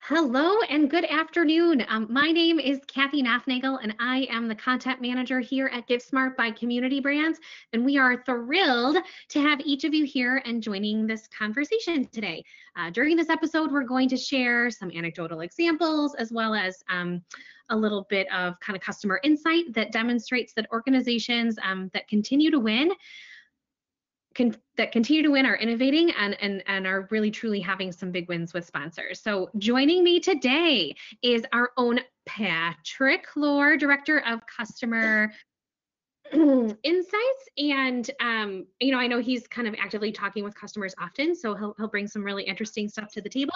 Hello and good afternoon. My name is Kathy Nafnagel, and I am the content manager here at GiveSmart by Community Brands. And we are thrilled to have each of you here and joining this conversation today. During this episode, we're going to share some anecdotal examples as well as a little bit of kind of customer insight that demonstrates that organizations that continue to win are innovating and are really truly having some big wins with sponsors. So joining me today is our own Patrick Lohr, Director of Customer Insights. And I know he's kind of actively talking with customers often, so he'll bring some really interesting stuff to the table.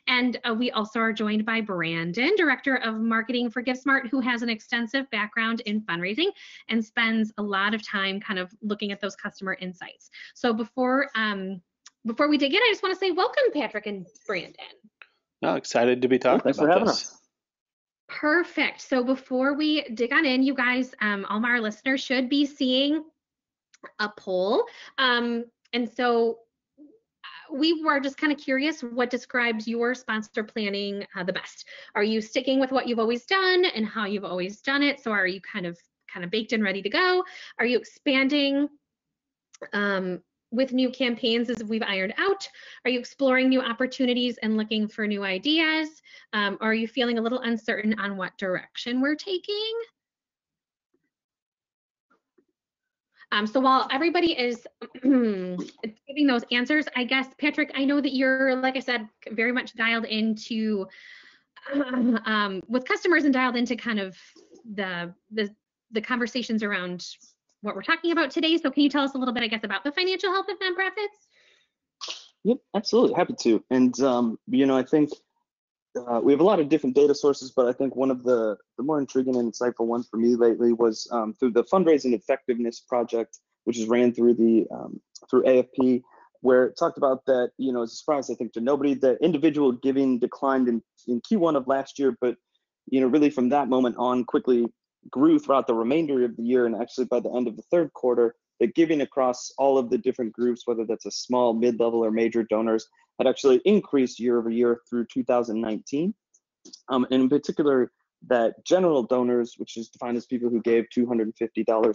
And we also are joined by Brandon, Director of Marketing for GiveSmart, who has an extensive background in fundraising and spends a lot of time kind of looking at those customer insights. So before we dig in, I just want to say welcome, Patrick and Brandon. No, excited to be talking Thanks about for having this. us. Perfect. So before we dig on in, you guys, all of our listeners should be seeing a poll. And so we were just kind of curious, what describes your sponsor planning the best? Are you sticking with what you've always done and how you've always done it? So are you kind of baked and ready to go? Are you expanding with new campaigns as we've ironed out? Are you exploring new opportunities and looking for new ideas? Or are you feeling a little uncertain on what direction we're taking? So while everybody is giving those answers, I guess, Patrick, I know that you're, like I said, very much dialed into with customers and dialed into kind of the conversations around what we're talking about today. So can you tell us a little bit, I guess, about the financial health of nonprofits? Yep, absolutely, happy to. And I think we have a lot of different data sources, but I think one of the more intriguing and insightful ones for me lately was through the Fundraising Effectiveness Project, which is ran through through AFP, where it talked about that, it's a surprise, I think, to nobody, that individual giving declined in Q1 of last year, but really from that moment on quickly grew throughout the remainder of the year, and actually by the end of the third quarter, that giving across all of the different groups, whether that's a small, mid-level, or major donors, had actually increased year over year through 2019. And in particular, that general donors, which is defined as people who gave $250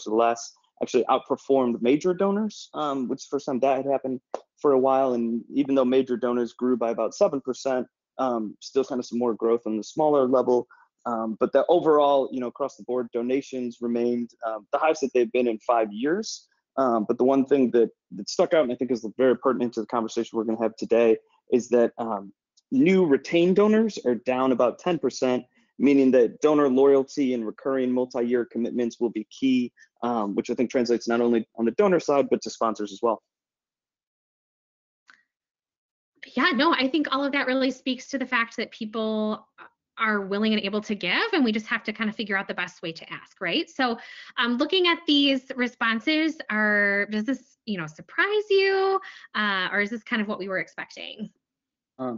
or less, actually outperformed major donors, which is the first time that had happened for a while. And even though major donors grew by about 7%, still kind of some more growth on the smaller level. But the overall, across the board, donations remained the highest that they've been in 5 years. But the one thing that stuck out, and I think is very pertinent to the conversation we're going to have today, is that new retained donors are down about 10%, meaning that donor loyalty and recurring multi-year commitments will be key, which I think translates not only on the donor side, but to sponsors as well. Yeah, no, I think all of that really speaks to the fact that people are willing and able to give, and we just have to kind of figure out the best way to ask, right? So looking at these responses, does this surprise you, or is this kind of what we were expecting?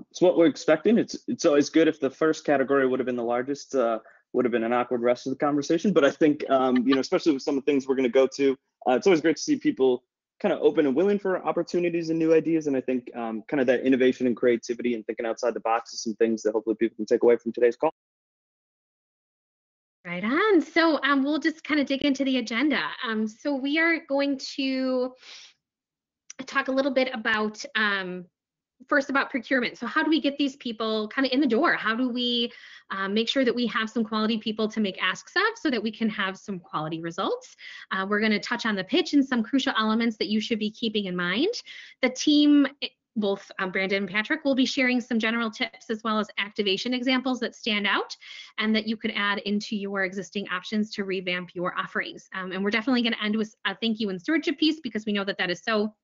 It's what we're expecting. It's always good if the first category would have been the largest, would have been an awkward rest of the conversation. But I think, especially with some of the things we're going to go to, it's always great to see people kind of open and willing for opportunities and new ideas. And I think kind of that innovation and creativity and thinking outside the box is some things that hopefully people can take away from today's call. Right on. So we'll just kind of dig into the agenda. So we are going to talk a little bit about first about procurement. So how do we get these people kind of in the door? How do we make sure that we have some quality people to make asks of so that we can have some quality results? We're going to touch on the pitch and some crucial elements that you should be keeping in mind. The team, both Brandon and Patrick, will be sharing some general tips as well as activation examples that stand out and that you could add into your existing options to revamp your offerings. And we're definitely going to end with a thank you and stewardship piece, because we know that that is so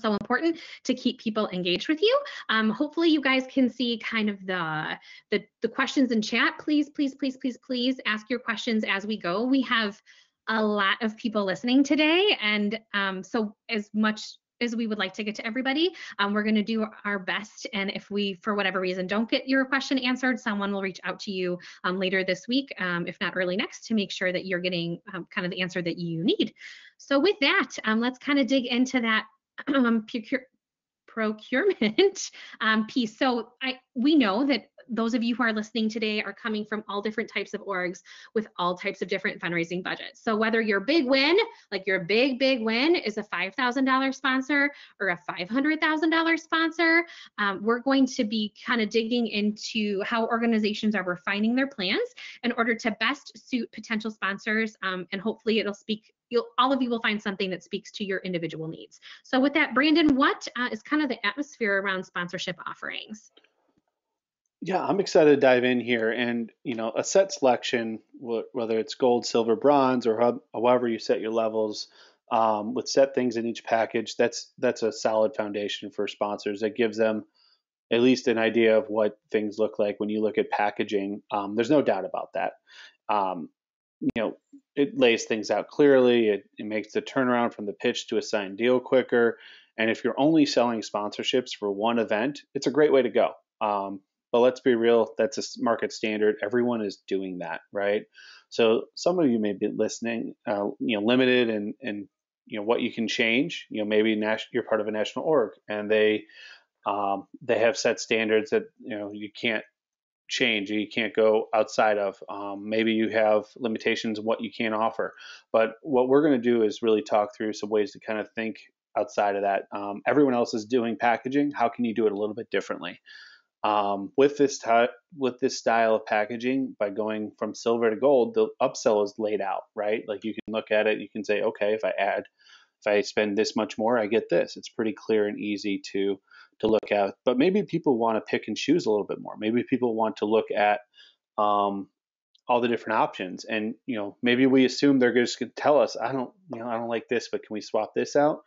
important to keep people engaged with you. Hopefully you guys can see kind of the questions in chat. Please ask your questions as we go. We have a lot of people listening today, and so as much as we would like to get to everybody, we're going to do our best. And if we, for whatever reason, don't get your question answered, someone will reach out to you later this week, if not early next, to make sure that you're getting kind of the answer that you need. So with that, let's kind of dig into that procurement piece. So we know that those of you who are listening today are coming from all different types of orgs with all types of different fundraising budgets. So whether your big win, like your big win is a $5,000 sponsor or a $500,000 sponsor, we're going to be kind of digging into how organizations are refining their plans in order to best suit potential sponsors, and hopefully it'll speak, all of you will find something that speaks to your individual needs. So with that, Brandon, what is kind of the atmosphere around sponsorship offerings? Yeah, I'm excited to dive in here, and a set selection, whether it's gold, silver, bronze, or however you set your levels, with set things in each package, that's a solid foundation for sponsors. That gives them at least an idea of what things look like when you look at packaging. There's no doubt about that. Um, it lays things out clearly. It makes the turnaround from the pitch to a signed deal quicker. And if you're only selling sponsorships for one event, it's a great way to go. But let's be real, that's a market standard. Everyone is doing that, right? So some of you may be listening, limited and what you can change. Maybe you're part of a national org, and they have set standards that you can't change, you can't go outside of. Maybe you have limitations of what you can offer. But what we're going to do is really talk through some ways to kind of think outside of that. Everyone else is doing packaging. How can you do it a little bit differently? With this style of packaging, by going from silver to gold, the upsell is laid out, right? Like you can look at it, you can say, okay, if I spend this much more, I get this. It's pretty clear and easy to look at. But maybe people want to pick and choose a little bit more. Maybe people want to look at all the different options, and maybe we assume they're just going to tell us, I don't like this, but can we swap this out?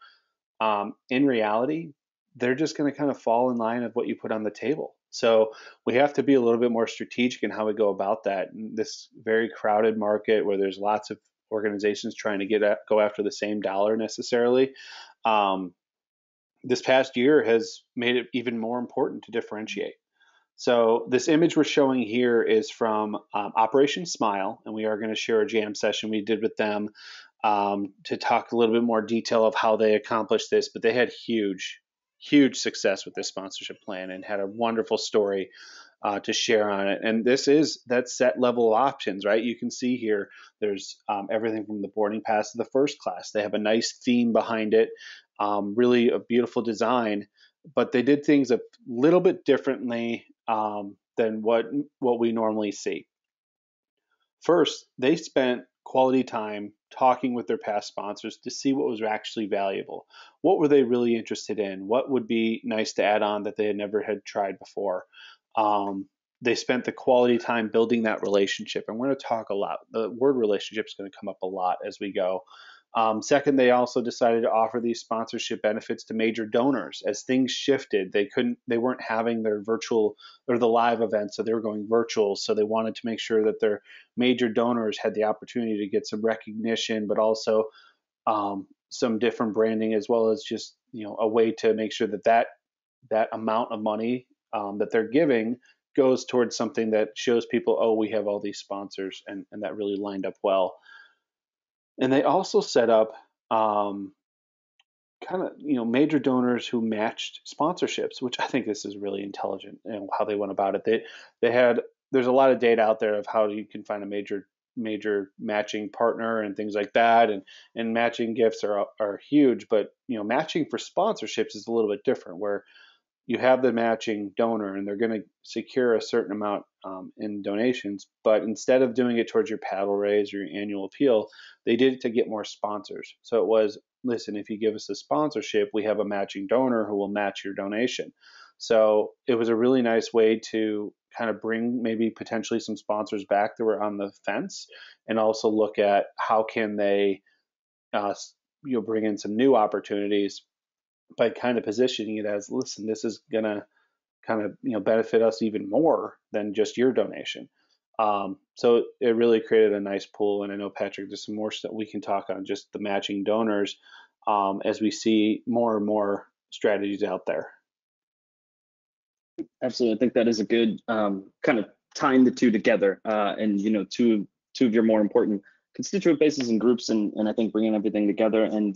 In reality, they're just going to kind of fall in line of what you put on the table. So we have to be a little bit more strategic in how we go about that. In this very crowded market where there's lots of organizations trying to go after the same dollar necessarily, this past year has made it even more important to differentiate. So this image we're showing here is from Operation Smile, and we are going to share a jam session we did with them to talk a little bit more detail of how they accomplished this. But they had huge success with this sponsorship plan and had a wonderful story to share on it. And this is that set level of options, right? You can see here there's everything from the boarding pass to the first class. They have a nice theme behind it, really a beautiful design, but they did things a little bit differently than what we normally see. First, they spent quality time talking with their past sponsors to see what was actually valuable. What were they really interested in? What would be nice to add on that they had tried before? They spent the quality time building that relationship, and we're going to talk a lot. The word relationship is going to come up a lot as we go. Second, they also decided to offer these sponsorship benefits to major donors. As things shifted, they weren't having their virtual or the live events, so they were going virtual. So they wanted to make sure that their major donors had the opportunity to get some recognition, but also some different branding, as well as just a way to make sure that amount of money that they're giving goes towards something that shows people, oh, we have all these sponsors, and that really lined up well. And they also set up kind of major donors who matched sponsorships, which I think this is really intelligent and how they went about it. There's a lot of data out there of how you can find a major matching partner and things like that, and matching gifts are huge, but matching for sponsorships is a little bit different, where you have the matching donor and they're going to secure a certain amount in donations, but instead of doing it towards your paddle raise or your annual appeal, they did it to get more sponsors. So it was, listen, if you give us a sponsorship, we have a matching donor who will match your donation. So it was a really nice way to kind of bring maybe potentially some sponsors back that were on the fence, and also look at how can they bring in some new opportunities by kind of positioning it as, listen, this is going to kind of benefit us even more than just your donation. So it really created a nice pool. And I know, Patrick, there's some more stuff we can talk on just the matching donors as we see more and more strategies out there. Absolutely. I think that is a good kind of tying the two together and, two of your more important constituent bases and groups, and I think bringing everything together. And,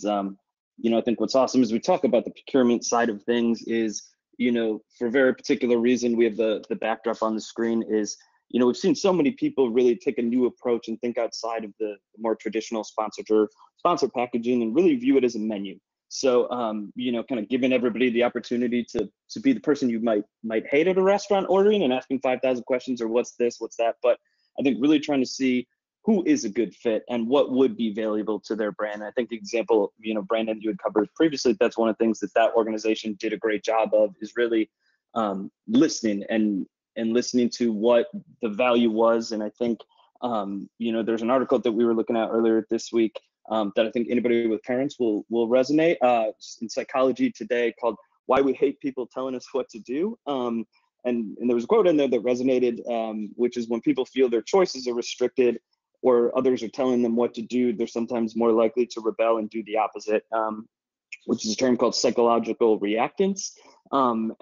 I think what's awesome as we talk about the procurement side of things is, for a very particular reason, we have the backdrop on the screen is, we've seen so many people really take a new approach and think outside of the more traditional sponsor packaging and really view it as a menu. So, kind of giving everybody the opportunity to be the person you might hate at a restaurant ordering and asking 5,000 questions or what's this, what's that. But I think really trying to see who is a good fit and what would be valuable to their brand. I think the example, Brandon, you had covered previously, that's one of the things that organization did a great job of, is really listening and listening to what the value was. And I think, there's an article that we were looking at earlier this week that I think anybody with parents will resonate in Psychology Today, called "Why We Hate People Telling Us What to Do." And there was a quote in there that resonated, which is, when people feel their choices are restricted or others are telling them what to do, they're sometimes more likely to rebel and do the opposite, which is a term called psychological reactance, and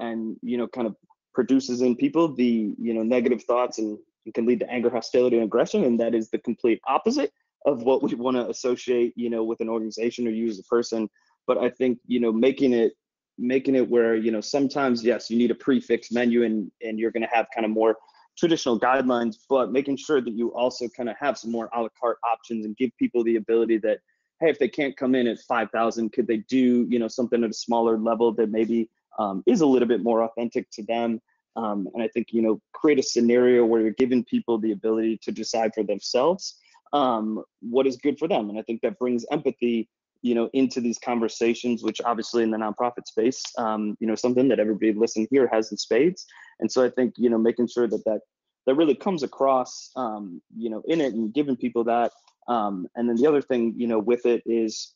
kind of produces in people the negative thoughts, and it can lead to anger, hostility, and aggression. And that is the complete opposite of what we want to associate with an organization or you as a person. But I think making it where sometimes, yes, you need a prefix menu and you're going to have kind of more traditional guidelines, but making sure that you also kind of have some more a la carte options and give people the ability that, hey, if they can't come in at 5,000, could they do something at a smaller level that maybe is a little bit more authentic to them. And I think create a scenario where you're giving people the ability to decide for themselves what is good for them. And I think that brings empathy into these conversations, which obviously in the nonprofit space, something that everybody listening here has in spades. And so I think, making sure that really comes across, in it, and giving people that. And then the other thing, with it is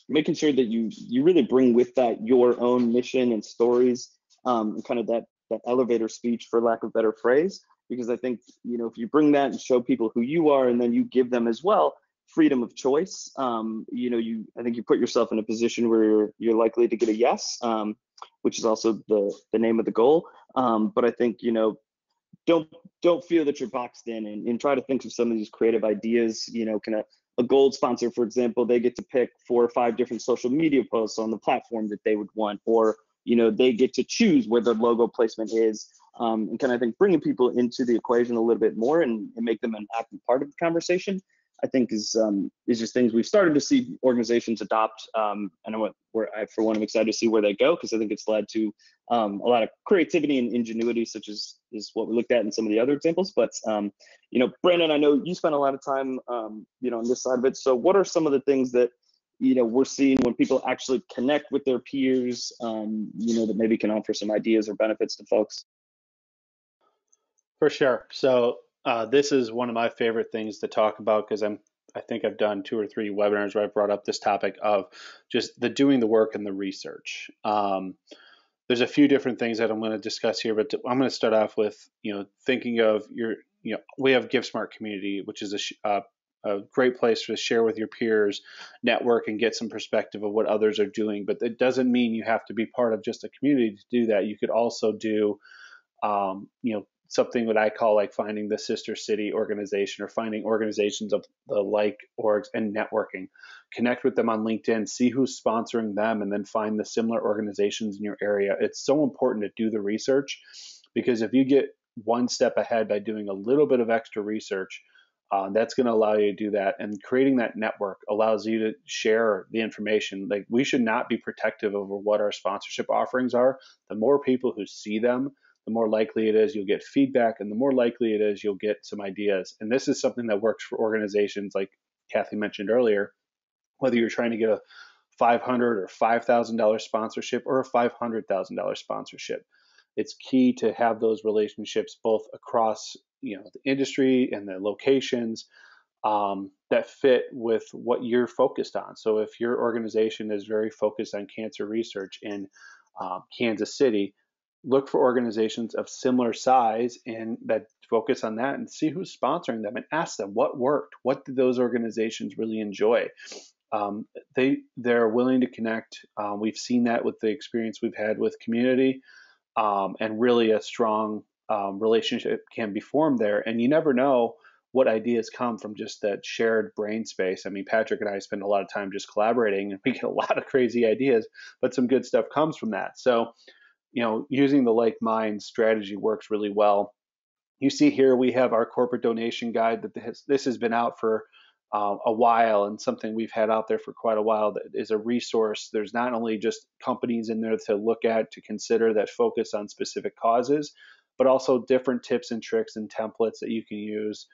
making sure that you really bring with that your own mission and stories, and kind of that elevator speech, for lack of a better phrase. Because I think, if you bring that and show people who you are, and then you give them as well freedom of choice, I think you put yourself in a position where you're likely to get a yes, which is also the name of the goal. But I think, don't feel that you're boxed in, and try to think of some of these creative ideas. Kind of a gold sponsor, for example, they get to pick 4 or 5 different social media posts on the platform that they would want, or they get to choose where their logo placement is, and kind of, I think, bringing people into the equation a little bit more and make them an active part of the conversation, I think is just things we've started to see organizations adopt, and for one, I'm excited to see where they go, because I think it's led to a lot of creativity and ingenuity, such as is what we looked at in some of the other examples. But Brandon, I know you spent a lot of time on this side of it. So what are some of the things that we're seeing when people actually connect with their peers, that maybe can offer some ideas or benefits to folks? For sure. So this is one of my favorite things to talk about, because I think I've done 2 or 3 webinars where I've brought up this topic of just the doing the work and the research. There's a few different things that I'm going to discuss here, but I'm going to start off with thinking of we have GiveSmart community, which is a great place to share with your peers, network, and get some perspective of what others are doing. But it doesn't mean you have to be part of just a community to do that. You could also do something that I call like finding the sister city organization, or finding organizations of the like orgs and networking. Connect with them on LinkedIn, see who's sponsoring them, and then find the similar organizations in your area. It's so important to do the research, because if you get one step ahead by doing a little bit of extra research, that's going to allow you to do that. And creating that network allows you to share the information. Like, we should not be protective over what our sponsorship offerings are. The more people who see them, the more likely it is you'll get feedback, and the more likely it is you'll get some ideas. And this is something that works for organizations like Kathy mentioned earlier, whether you're trying to get a $500 or $5,000 sponsorship or a $500,000 sponsorship. It's key to have those relationships both across the industry and the locations that fit with what you're focused on. So if your organization is very focused on cancer research in Kansas City, look for organizations of similar size and that focus on that, and see who's sponsoring them, and ask them what worked. What did those organizations really enjoy? They're willing to connect. We've seen that with the experience we've had with community, and really a strong relationship can be formed there. And you never know what ideas come from just that shared brain space. I mean, Patrick and I spend a lot of time just collaborating, and we get a lot of crazy ideas, but some good stuff comes from that. So using the like mind strategy works really well. You see here we have our corporate donation guide that this has been out for a while, and something we've had out there for quite a while that is a resource. There's not only just companies in there to look at, to consider, that focus on specific causes, but also different tips and tricks and templates that you can use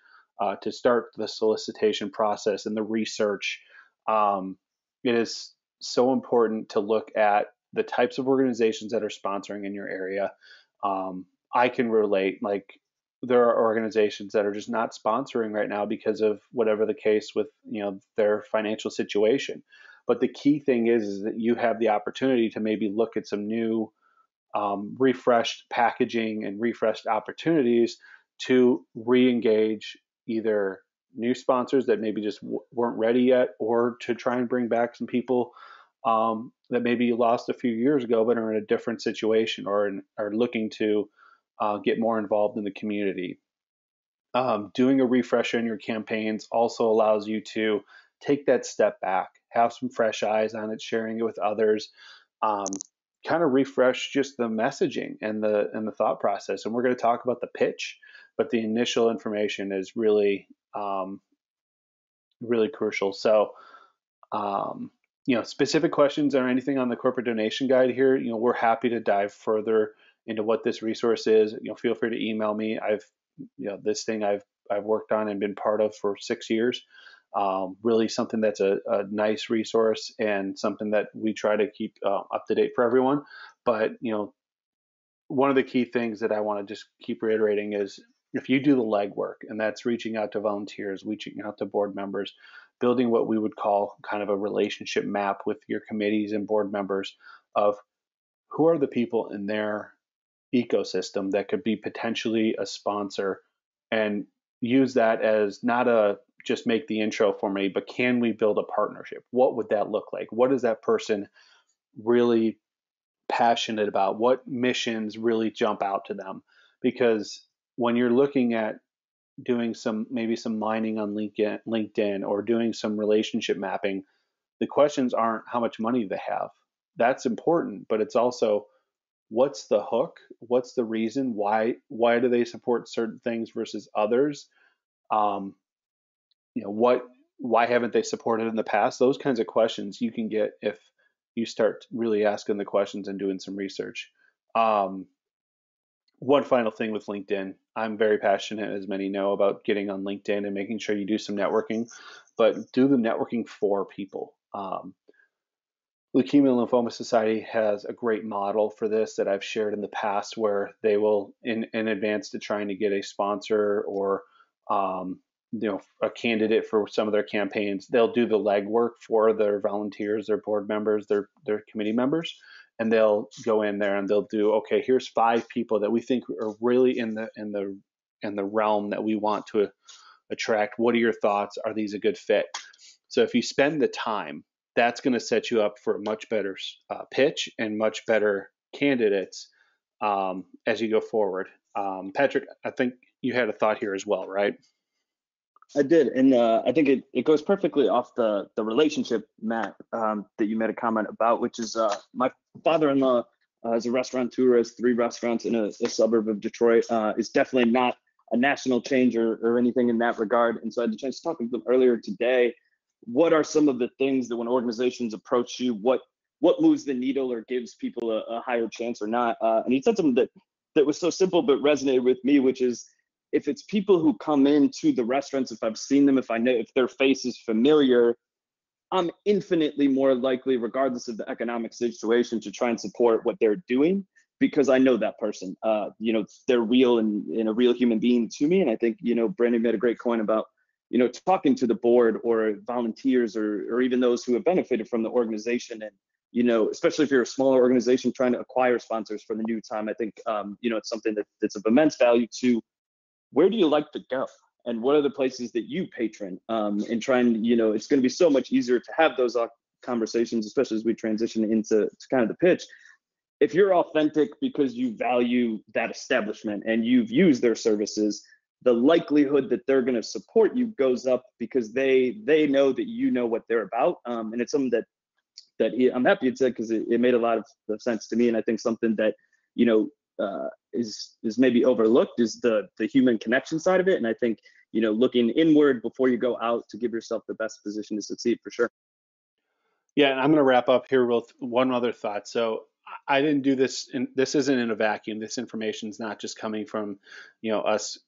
to start the solicitation process and the research. It is so important to look at the types of organizations that are sponsoring in your area. I can relate, like, there are organizations that are just not sponsoring right now because of whatever the case with their financial situation. But the key thing is that you have the opportunity to maybe look at some new refreshed packaging and refreshed opportunities to re-engage either new sponsors that maybe just weren't ready yet, or to try and bring back some people that maybe you lost a few years ago but are in a different situation, or are looking to get more involved in the community. Doing a refresher in your campaigns also allows you to take that step back, have some fresh eyes on it, sharing it with others, kind of refresh just the messaging and the thought process. And we're going to talk about the pitch, but the initial information is really really crucial. So specific questions or anything on the corporate donation guide here, we're happy to dive further into what this resource is. Feel free to email me. This thing I've worked on and been part of for 6 years. Really something that's a nice resource, and something that we try to keep up to date for everyone. But one of the key things that I want to just keep reiterating is, if you do the legwork, and that's reaching out to volunteers, reaching out to board members, building what we would call kind of a relationship map with your committees and board members of who are the people in their ecosystem that could be potentially a sponsor, and use that as not a just make the intro for me, but can we build a partnership? What would that look like? What is that person really passionate about? What missions really jump out to them? Because when you're looking at doing maybe some mining on LinkedIn, or doing some relationship mapping, the questions aren't how much money they have. That's important, but it's also, what's the hook? What's the reason? Why do they support certain things versus others? Why haven't they supported in the past? Those kinds of questions you can get if you start really asking the questions and doing some research. One final thing with LinkedIn, I'm very passionate, as many know, about getting on LinkedIn and making sure you do some networking, but do the networking for people. Leukemia and Lymphoma Society has a great model for this that I've shared in the past, where they will, in advance to trying to get a sponsor or a candidate for some of their campaigns, they'll do the legwork for their volunteers, their board members, their committee members, and they'll go in there and they'll do, okay, here's 5 people that we think are really in the realm that we want to attract. What are your thoughts? Are these a good fit? So if you spend the time, that's going to set you up for a much better pitch and much better candidates as you go forward. Patrick, I think you had a thought here as well, right? I did, and I think it goes perfectly off the relationship, Matt, that you made a comment about, which is my father-in-law is a restaurateur, has 3 restaurants in a suburb of Detroit, is definitely not a national change or anything in that regard. And so I had the chance to talk with them earlier today. What are some of the things that when organizations approach you, what moves the needle or gives people a higher chance or not? And he said something that was so simple but resonated with me, which is, if it's people who come into the restaurants, if I've seen them, if I know, if their face is familiar, I'm infinitely more likely, regardless of the economic situation, to try and support what they're doing, because I know that person. They're real and a real human being to me. And I think, Brandon made a great point about, talking to the board or volunteers or even those who have benefited from the organization. And, especially if you're a smaller organization trying to acquire sponsors for the new time, I think, it's something that's of immense value to, where do you like to go? And what are the places that you patron? And try and, it's going to be so much easier to have those conversations, especially as we transition into kind of the pitch. If you're authentic because you value that establishment and you've used their services, the likelihood that they're going to support you goes up, because they know that you know what they're about. And it's something that I'm happy you said, because it made a lot of sense to me. And I think something that is maybe overlooked is the human connection side of it. And I think, looking inward before you go out to give yourself the best position to succeed, for sure. Yeah, and I'm going to wrap up here with one other thought. So I didn't do this, and this isn't in a vacuum. This information is not just coming from, us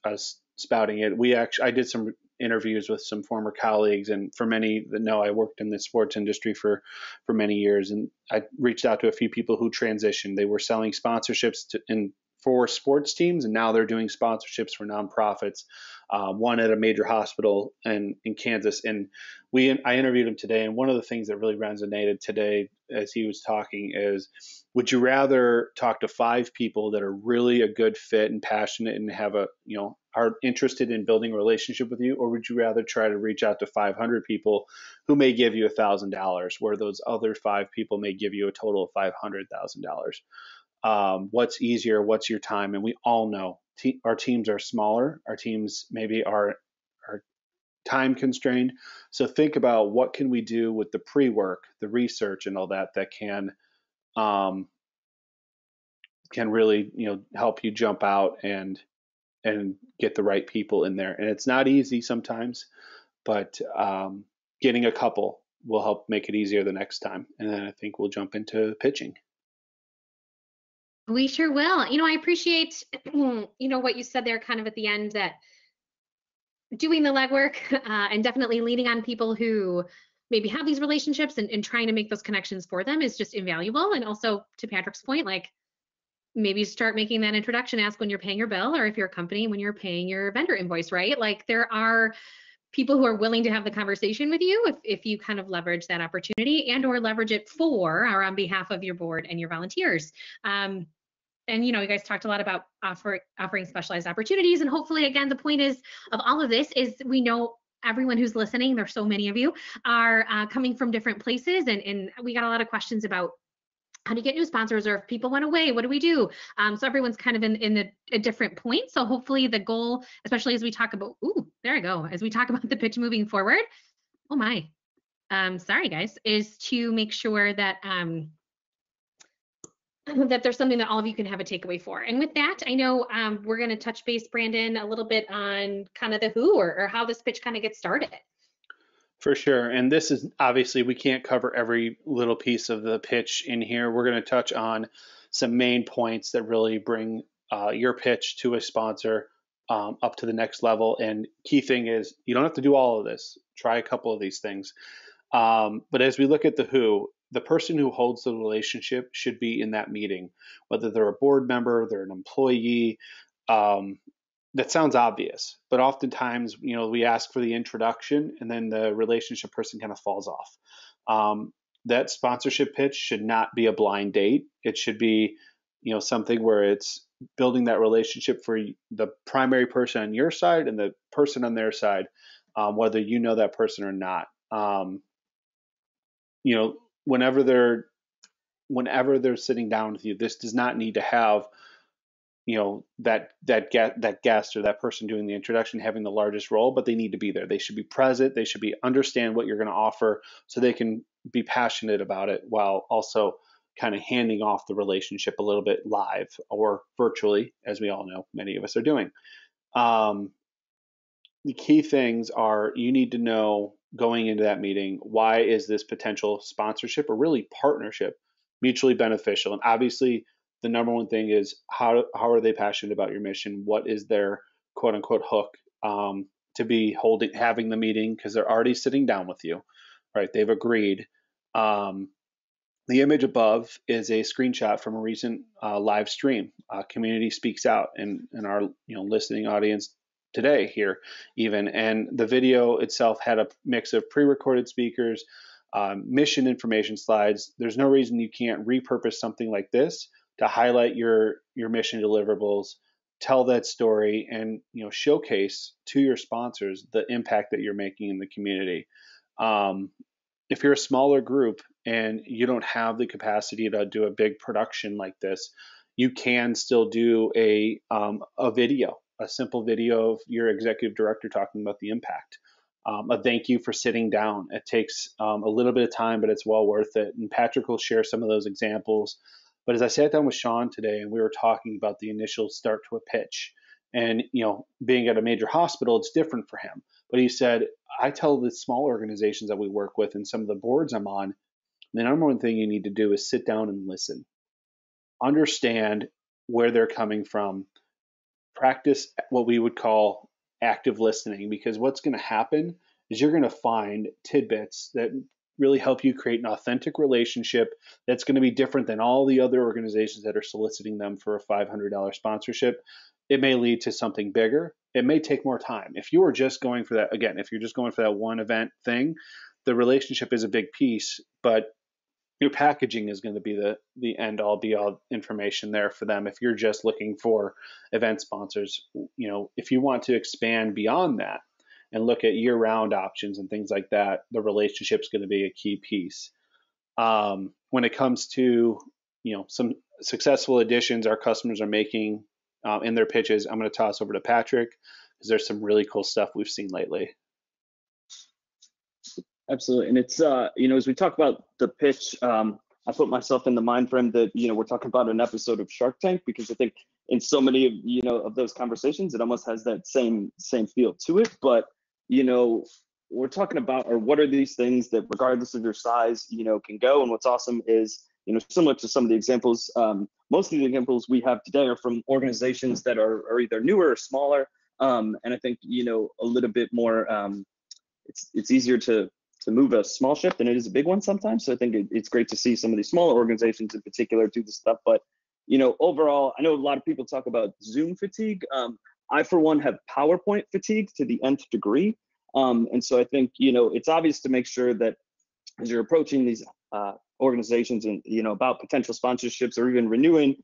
spouting it. I did some interviews with some former colleagues, and for many that know, I worked in the sports industry for many years, and I reached out to a few people who transitioned. They were selling sponsorships for sports teams, and now they're doing sponsorships for nonprofits. One at a major hospital in Kansas, and I interviewed him today, and one of the things that really resonated today as he was talking is, would you rather talk to 5 people that are really a good fit and passionate and have are interested in building a relationship with you, or would you rather try to reach out to 500 people who may give you $1,000, where those other 5 people may give you a total of $500,000? What's easier? What's your time? And we all know our teams are smaller. Our teams maybe are time constrained. So think about what can we do with the pre-work, the research, and all that can really help you jump out and get the right people in there. And it's not easy sometimes, but getting a couple will help make it easier the next time. And then I think we'll jump into pitching. We sure will. I appreciate, what you said there kind of at the end, that doing the legwork and definitely leaning on people who maybe have these relationships and trying to make those connections for them is just invaluable. And also, to Patrick's point, like, maybe start making that introduction, ask when you're paying your bill, or if you're a company, when you're paying your vendor invoice, right? Like, there are people who are willing to have the conversation with you if you kind of leverage that opportunity and or leverage it for or on behalf of your board and your volunteers. And you guys talked a lot about offering specialized opportunities, and hopefully, again, the point is of all of this is we know everyone who's listening, there's so many of you, are coming from different places, and we got a lot of questions about how do you get new sponsors, or if people went away, what do we do? So everyone's kind of in a different point. So hopefully the goal, especially as we talk about, there I go, as we talk about the pitch moving forward, oh my, sorry guys, is to make sure that that there's something that all of you can have a takeaway for. And with that, I know we're going to touch base, Brandon, a little bit on kind of the who or how this pitch kind of gets started. For sure. And this is obviously, we can't cover every little piece of the pitch in here. We're going to touch on some main points that really bring your pitch to a sponsor up to the next level. And key thing is, you don't have to do all of this. Try a couple of these things. But as we look at the who, the person who holds the relationship should be in that meeting, whether they're a board member, they're an employee. That sounds obvious, but oftentimes, we ask for the introduction and then the relationship person kind of falls off. That sponsorship pitch should not be a blind date. It should be, something where it's building that relationship for the primary person on your side and the person on their side, whether you know that person or not. Whenever they're sitting down with you, this does not need to have that guest or that person doing the introduction having the largest role, but they need to be there. They should be present. They should understand what you're going to offer so they can be passionate about it, while also kind of handing off the relationship a little bit live or virtually, as we all know many of us are doing. The key things are, you need to know going into that meeting, why is this potential sponsorship or really partnership mutually beneficial? And obviously, the number one thing is, how are they passionate about your mission? What is their quote unquote hook to be having the meeting, because they're already sitting down with you, right? They've agreed. The image above is a screenshot from a recent live stream. Community Speaks Out in our listening audience today here even, and the video itself had a mix of pre-recorded speakers, mission information slides. There's no reason you can't repurpose something like this to highlight your mission deliverables, tell that story, and showcase to your sponsors the impact that you're making in the community. If you're a smaller group and you don't have the capacity to do a big production like this, you can still do a video, a simple video of your executive director talking about the impact. A thank you for sitting down. It takes a little bit of time, but it's well worth it. And Patrick will share some of those examples But as I sat down with Sean today and we were talking about the initial start to a pitch, and being at a major hospital, it's different for him. But he said, I tell the small organizations that we work with and some of the boards I'm on, the number one thing you need to do is sit down and listen, understand where they're coming from, practice what we would call active listening, because what's going to happen is you're going to find tidbits that really help you create an authentic relationship that's going to be different than all the other organizations that are soliciting them for a $500 sponsorship. It may lead to something bigger. It may take more time. If you are just going for that, again, if you're just going for that one event thing, the relationship is a big piece, but your packaging is going to be the end all be all information there for them. If you're just looking for event sponsors, if you want to expand beyond that and look at year round options and things like that, the relationship is going to be a key piece. When it comes to some successful additions our customers are making in their pitches, I'm going to toss over to Patrick because there's some really cool stuff we've seen lately. Absolutely. And it's, as we talk about the pitch, I put myself in the mind frame that, we're talking about an episode of Shark Tank, because I think in so many of those conversations, it almost has that same feel to it. But, we're talking about, or what are these things that regardless of your size, can go. And what's awesome is, similar to some of the examples, most of the examples we have today are from organizations that are either newer or smaller. And I think, a little bit more, it's easier to move a small ship than it is a big one sometimes. So I think it's great to see some of these smaller organizations in particular do this stuff. But, overall, I know a lot of people talk about Zoom fatigue. I, for one, have PowerPoint fatigue to the nth degree. And so I think, it's obvious to make sure that as you're approaching these organizations and, about potential sponsorships or even renewing,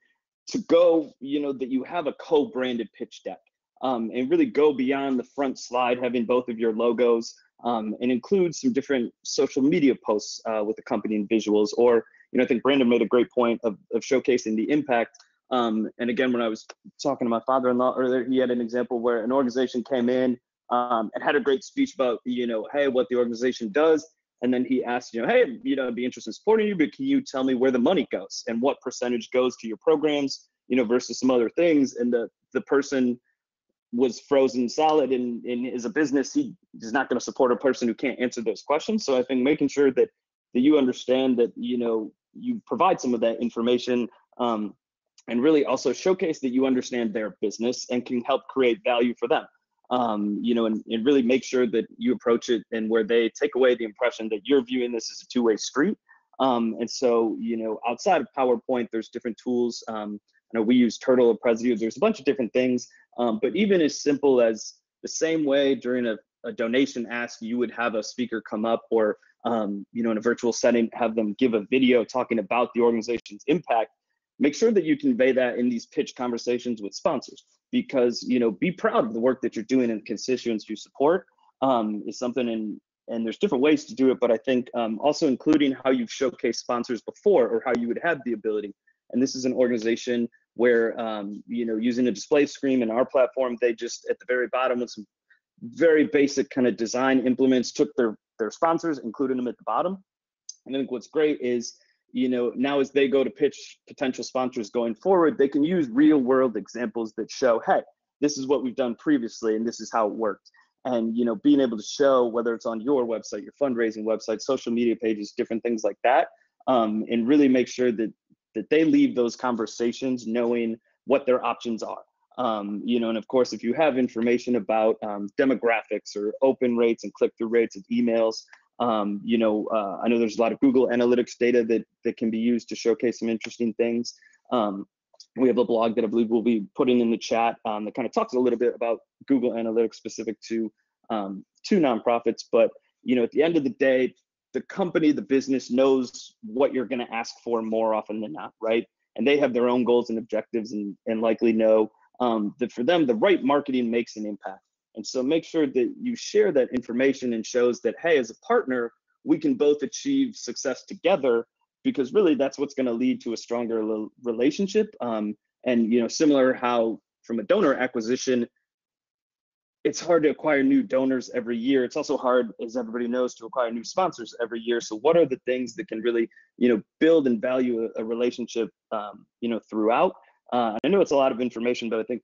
to go, that you have a co-branded pitch deck. And really go beyond the front slide, having both of your logos, and include some different social media posts with accompanying visuals. Or, I think Brandon made a great point of showcasing the impact. And again, when I was talking to my father-in-law earlier, he had an example where an organization came in and had a great speech about, hey, what the organization does. And then he asked, hey, I'd be interested in supporting you, but can you tell me where the money goes and what percentage goes to your programs, versus some other things? And the person was frozen solid and is a business. He is not going to support a person who can't answer those questions. So I think making sure that you understand that, you provide some of that information, and really also showcase that you understand their business and can help create value for them. And really make sure that you approach it and where they take away the impression that you're viewing this as a two-way street. And so, outside of PowerPoint, there's different tools. I know we use Turtle or Presio. There's a bunch of different things. But even as simple as the same way during a donation ask, you would have a speaker come up, or, in a virtual setting, have them give a video talking about the organization's impact. Make sure that you convey that in these pitch conversations with sponsors, because, be proud of the work that you're doing and constituents you support is something, and there's different ways to do it. But I think also including how you've showcased sponsors before, or how you would have the ability. And this is an organization where, using a display screen in our platform, they just at the very bottom with some very basic kind of design implements took their sponsors, included them at the bottom. And I think what's great is, now as they go to pitch potential sponsors going forward, they can use real world examples that show, hey, this is what we've done previously and this is how it worked. And, being able to show, whether it's on your website, your fundraising website, social media pages, different things like that, and really make sure that they leave those conversations knowing what their options are. And of course, if you have information about demographics or open rates and click-through rates of emails, I know there's a lot of Google Analytics data that can be used to showcase some interesting things. We have a blog that I believe we'll be putting in the chat that kind of talks a little bit about Google Analytics specific to nonprofits. But, at the end of the day, the company, the business knows what you're going to ask for more often than not, right? And they have their own goals and objectives, and likely know that for them, the right marketing makes an impact. And so make sure that you share that information and shows that, hey, as a partner, we can both achieve success together, because really that's what's going to lead to a stronger relationship. And, similar how from a donor acquisition, it's hard to acquire new donors every year. It's also hard, as everybody knows, to acquire new sponsors every year. So what are the things that can really, build and value a relationship, throughout? I know it's a lot of information, but I think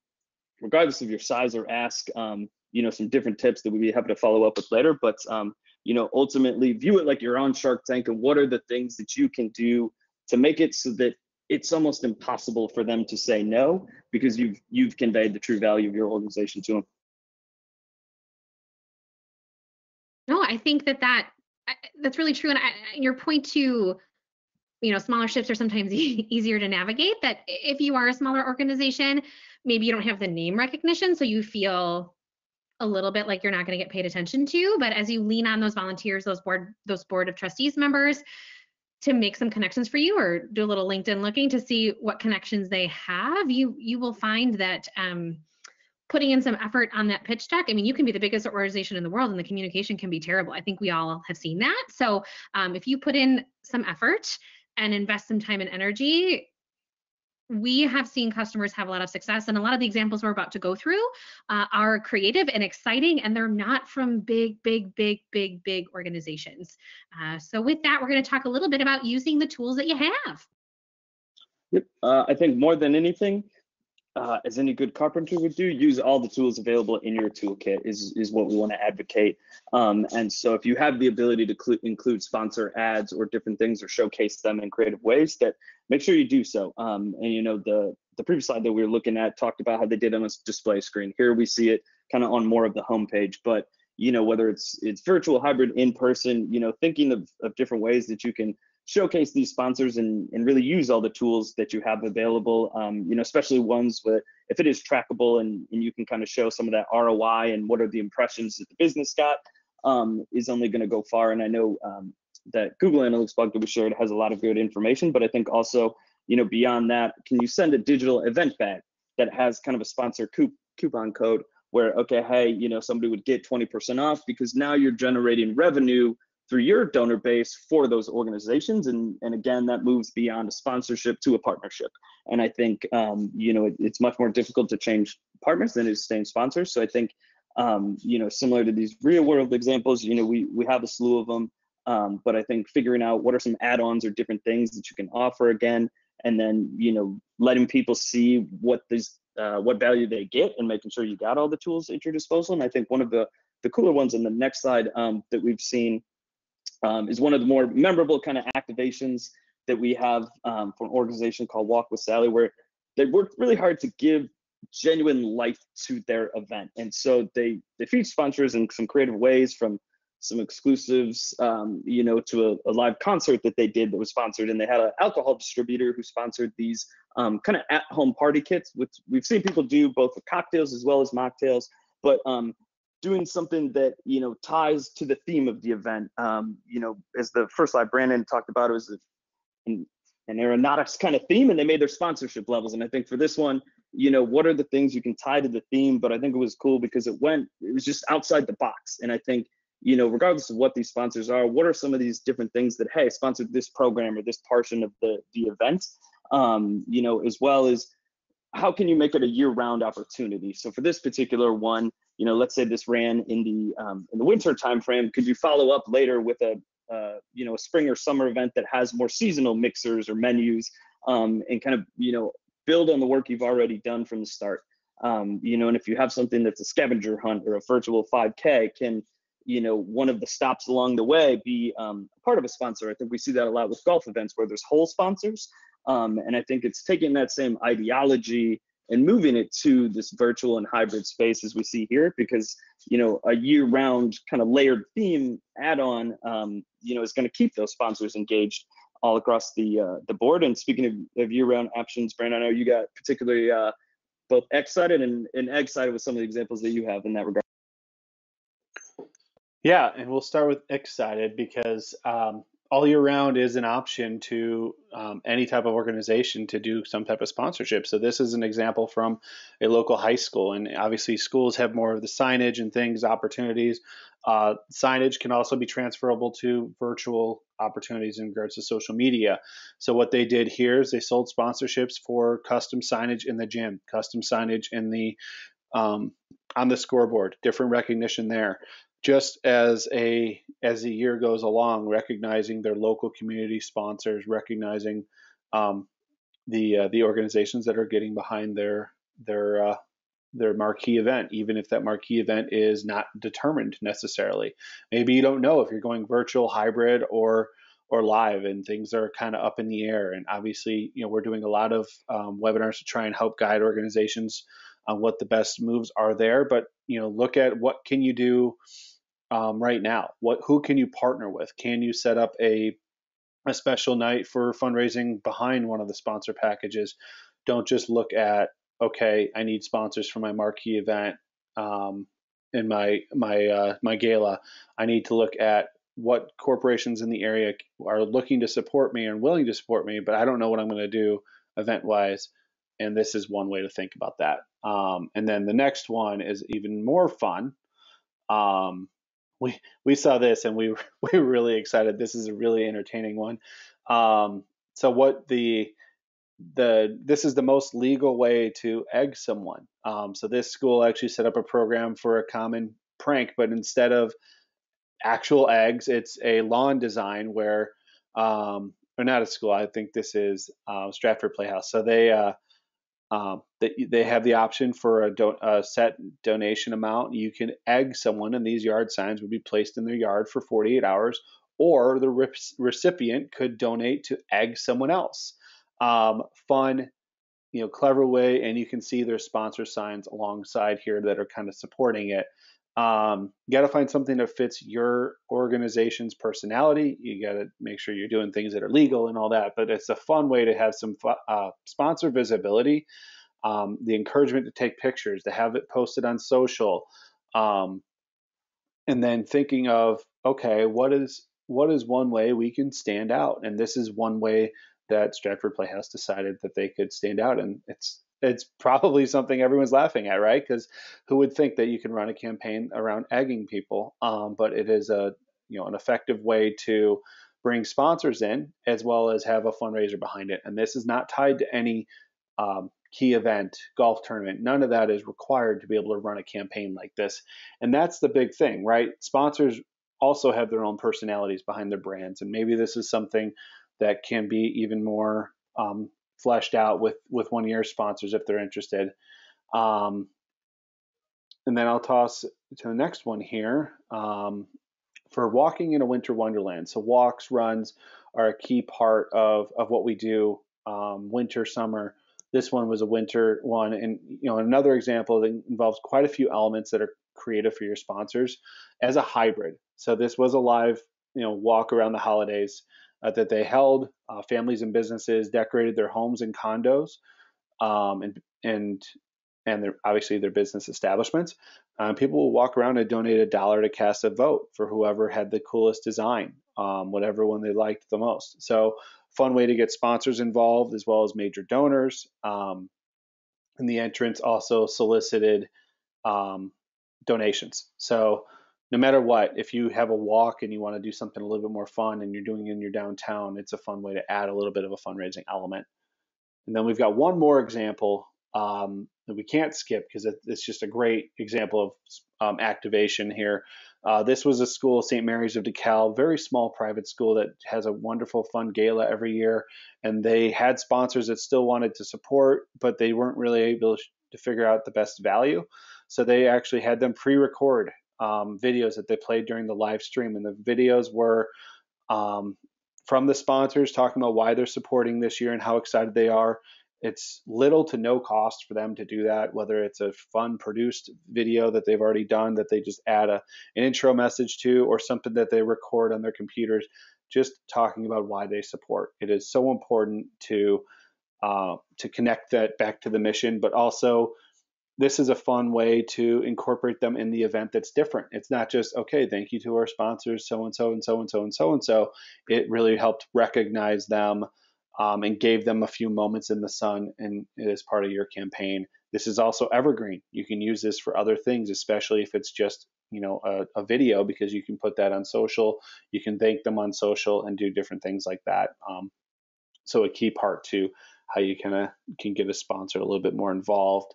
regardless of your size or ask, some different tips that we'd be happy to follow up with later. But ultimately view it like you're on Shark Tank, and what are the things that you can do to make it so that it's almost impossible for them to say no, because you've conveyed the true value of your organization to them. No, I think that's really true. And your point to, smaller ships are sometimes easier to navigate, that if you are a smaller organization, maybe you don't have the name recognition, so you feel a little bit like you're not going to get paid attention to. But as you lean on those volunteers, those board of trustees members, to make some connections for you, or do a little LinkedIn looking to see what connections they have, you will find that putting in some effort on that pitch deck. I mean, you can be the biggest organization in the world and the communication can be terrible. I think we all have seen that. So if you put in some effort and invest some time and energy, we have seen customers have a lot of success. And a lot of the examples we're about to go through are creative and exciting, and they're not from big organizations. So with that, we're going to talk a little bit about using the tools that you have. Yep. I think more than anything, as any good carpenter would do, use all the tools available in your toolkit is what we want to advocate. And so if you have the ability to include sponsor ads or different things, or showcase them in creative ways, that make sure you do so. And the previous slide that we were looking at talked about how they did on a display screen. Here we see it kind of on more of the homepage, but whether it's virtual, hybrid, in person, thinking of different ways that you can showcase these sponsors and really use all the tools that you have available, especially ones where if it is trackable and you can kind of show some of that ROI and what are the impressions that the business got, is only going to go far. And I know that Google Analytics blog that we shared has a lot of good information, but I think also, beyond that, can you send a digital event bag that has kind of a sponsor coupon code where, okay, hey, somebody would get 20% off because now you're generating revenue through your donor base for those organizations. And again, that moves beyond a sponsorship to a partnership. And I think, it's much more difficult to change partners than it is staying sponsors. So I think, similar to these real world examples, we have a slew of them. But I think figuring out what are some add-ons or different things that you can offer again, and then, letting people see what value they get, and making sure you got all the tools at your disposal. And I think one of the cooler ones on the next slide that we've seen is one of the more memorable kind of activations that we have for an organization called Walk with Sally, where they worked really hard to give genuine life to their event. And so they featured sponsors in some creative ways, from some exclusives, to a live concert that they did that was sponsored. And they had an alcohol distributor who sponsored these kind of at-home party kits, which we've seen people do both with cocktails as well as mocktails, but doing something that ties to the theme of the event. As the first slide Brandon talked about, it was an aeronautics kind of theme, and they made their sponsorship levels. And I think for this one, what are the things you can tie to the theme? But I think it was cool because it was just outside the box. And I think, regardless of what these sponsors are, what are some of these different things that, hey, sponsored this program or this portion of the event, as well as how can you make it a year-round opportunity? So for this particular one, let's say this ran in the winter timeframe. Could you follow up later with a spring or summer event that has more seasonal mixers or menus, and kind of build on the work you've already done from the start? And if you have something that's a scavenger hunt or a virtual 5K, can one of the stops along the way be part of a sponsor? I think we see that a lot with golf events where there's whole sponsors. And I think it's taking that same ideology and moving it to this virtual and hybrid space as we see here, because, a year-round kind of layered theme add-on, is going to keep those sponsors engaged all across the board. And speaking of year-round options, Brandon, I know you got particularly both excited and excited with some of the examples that you have in that regard. Yeah, and we'll start with excited because all year round is an option to any type of organization to do some type of sponsorship. So this is an example from a local high school, and obviously schools have more of the signage and things, opportunities. Signage can also be transferable to virtual opportunities in regards to social media. So what they did here is they sold sponsorships for custom signage in the gym, custom signage in the on the scoreboard, different recognition there. Just as the year goes along, recognizing their local community sponsors, recognizing the organizations that are getting behind their marquee event, even if that marquee event is not determined necessarily. Maybe you don't know if you're going virtual, hybrid, or live, and things are kind of up in the air. And obviously, we're doing a lot of webinars to try and help guide organizations on what the best moves are there. But look at what can you do right now. Who can you partner with? Can you set up a special night for fundraising behind one of the sponsor packages? Don't just look at, okay, I need sponsors for my marquee event in my gala. I need to look at what corporations in the area are looking to support me and willing to support me, but I don't know what I'm going to do event wise. And this is one way to think about that. And then the next one is even more fun. Um, we saw this and we were really excited. This is a really entertaining one. So what this is the most legal way to egg someone. So this school actually set up a program for a common prank, but instead of actual eggs, it's a lawn design where, or not a school. I think this is Stratford Playhouse. So they have the option for a set donation amount. You can egg someone, and these yard signs would be placed in their yard for 48 hours, or the recipient could donate to egg someone else. Fun, clever way, and you can see their sponsor signs alongside here that are kind of supporting it. You got to find something that fits your organization's personality. You got to make sure you're doing things that are legal and all that, but it's a fun way to have some sponsor visibility, the encouragement to take pictures, to have it posted on social, and then thinking of, okay, what is one way we can stand out? And this is one way that Stratford Playhouse decided that they could stand out, and it's probably something everyone's laughing at, right? Because who would think that you can run a campaign around egging people? But it is an effective way to bring sponsors in as well as have a fundraiser behind it. And this is not tied to any key event, golf tournament. None of that is required to be able to run a campaign like this. And that's the big thing, right? Sponsors also have their own personalities behind their brands, and maybe this is something that can be even more fleshed out with one of your sponsors if they're interested. And then I'll toss to the next one here for walking in a winter wonderland. So walks, runs are a key part of what we do, winter, summer. This one was a winter one, and another example that involves quite a few elements that are creative for your sponsors as a hybrid. So this was a live, walk around the holidays that they held. Families and businesses decorated their homes and condos, and obviously their business establishments. People will walk around and donate $1 to cast a vote for whoever had the coolest design, whatever one they liked the most. So fun way to get sponsors involved as well as major donors. And the entrance also solicited donations. So no matter what, if you have a walk and you want to do something a little bit more fun and you're doing it in your downtown, it's a fun way to add a little bit of a fundraising element. And then we've got one more example that we can't skip because it's just a great example of activation here. This was a school, St. Mary's of DeKalb, very small private school that has a wonderful, fun gala every year. And they had sponsors that still wanted to support, but they weren't really able to figure out the best value. So they actually had them pre-record videos that they played during the live stream. And the videos were from the sponsors talking about why they're supporting this year and how excited they are. It's little to no cost for them to do that, whether it's a fun produced video that they've already done that they just add an intro message to, or something that they record on their computers, just talking about why they support. It is so important to connect that back to the mission, but also this is a fun way to incorporate them in the event that's different. It's not just, okay, thank you to our sponsors, so-and-so and so-and-so and so-and-so. It really helped recognize them and gave them a few moments in the sun and as part of your campaign. This is also evergreen. You can use this for other things, especially if it's just a video, because you can put that on social. You can thank them on social and do different things like that. So a key part to how you can get a sponsor a little bit more involved.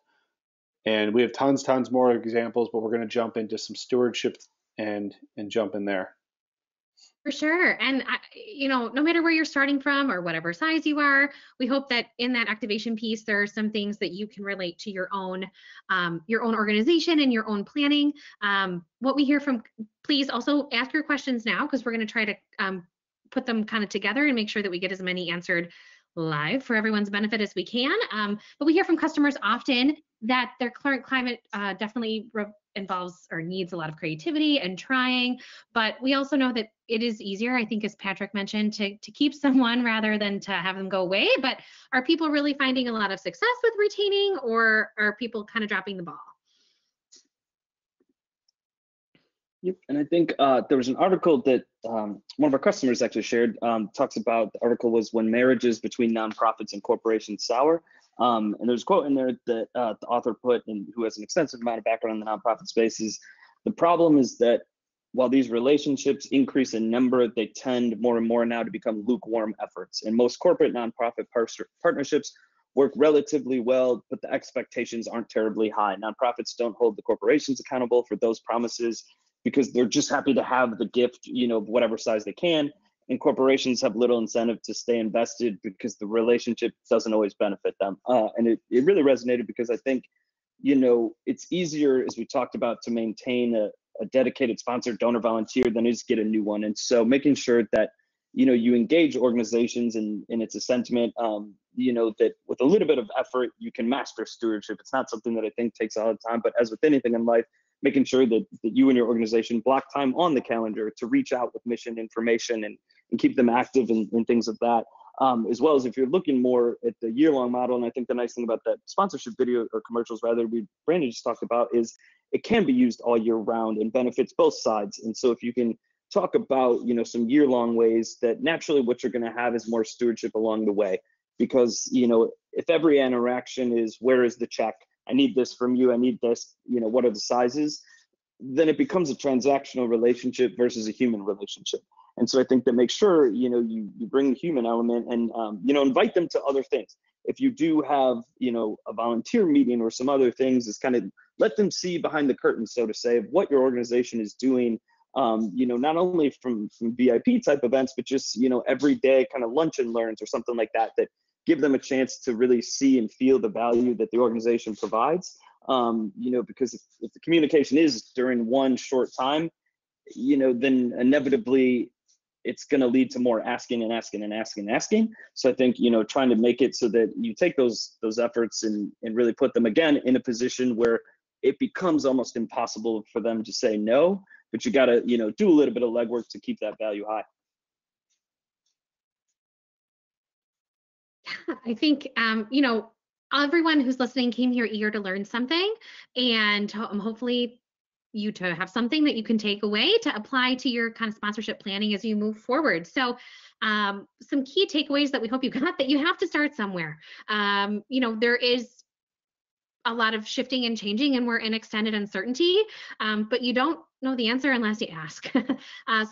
And we have tons more examples, but we're going to jump into some stewardship and jump in there. For sure. And, no matter where you're starting from or whatever size you are, we hope that in that activation piece, there are some things that you can relate to your own organization and your own planning. What we hear from, please also ask your questions now, because we're going to try to put them kind of together and make sure that we get as many answered live for everyone's benefit as we can. But we hear from customers often that their current climate definitely involves or needs a lot of creativity and trying, but we also know that it is easier, I think, as Patrick mentioned, to keep someone rather than to have them go away. But are people really finding a lot of success with retaining, or are people kind of dropping the ball? Yep, and I think there was an article that one of our customers actually shared, talks about, the article was "When Marriages Between Nonprofits and Corporations Sour." And there's a quote in there that the author put, and who has an extensive amount of background in the nonprofit space, is the problem is that while these relationships increase in number, they tend more and more now to become lukewarm efforts. And most corporate nonprofit partnerships work relatively well, but the expectations aren't terribly high. Nonprofits don't hold the corporations accountable for those promises because they're just happy to have the gift, of whatever size they can. And corporations have little incentive to stay invested because the relationship doesn't always benefit them. And it really resonated because I think, it's easier, as we talked about, to maintain a dedicated sponsor, donor, volunteer than it is get a new one. And so making sure that, you engage organizations, and it's a sentiment, that with a little bit of effort, you can master stewardship. It's not something that I think takes a lot of time, but as with anything in life, making sure that you and your organization block time on the calendar to reach out with mission information and keep them active and things of that. As well as if you're looking more at the year-long model, and I think the nice thing about that sponsorship video, or commercials rather, Brandon just talked about, is it can be used all year round and benefits both sides. And so if you can talk about, some year-long ways that naturally what you're going to have is more stewardship along the way. Because, if every interaction is, where is the check? I need this from you. I need this, what are the sizes? Then it becomes a transactional relationship versus a human relationship. And so I think that make sure, you bring the human element and, invite them to other things. If you do have, a volunteer meeting or some other things, is kind of let them see behind the curtain, so to say, of what your organization is doing, not only from VIP type events, but just, every day kind of lunch and learns or something like that, that give them a chance to really see and feel the value that the organization provides. Because if the communication is during one short time, then inevitably it's going to lead to more asking and asking and asking and asking. So I think, trying to make it so that you take those efforts and really put them again in a position where it becomes almost impossible for them to say no, but you got to, do a little bit of legwork to keep that value high. I think, everyone who's listening came here eager to learn something, and hopefully you to have something that you can take away to apply to your kind of sponsorship planning as you move forward. So some key takeaways that we hope you got: that you have to start somewhere. There is a lot of shifting and changing, and we're in extended uncertainty, but you don't know the answer unless you ask.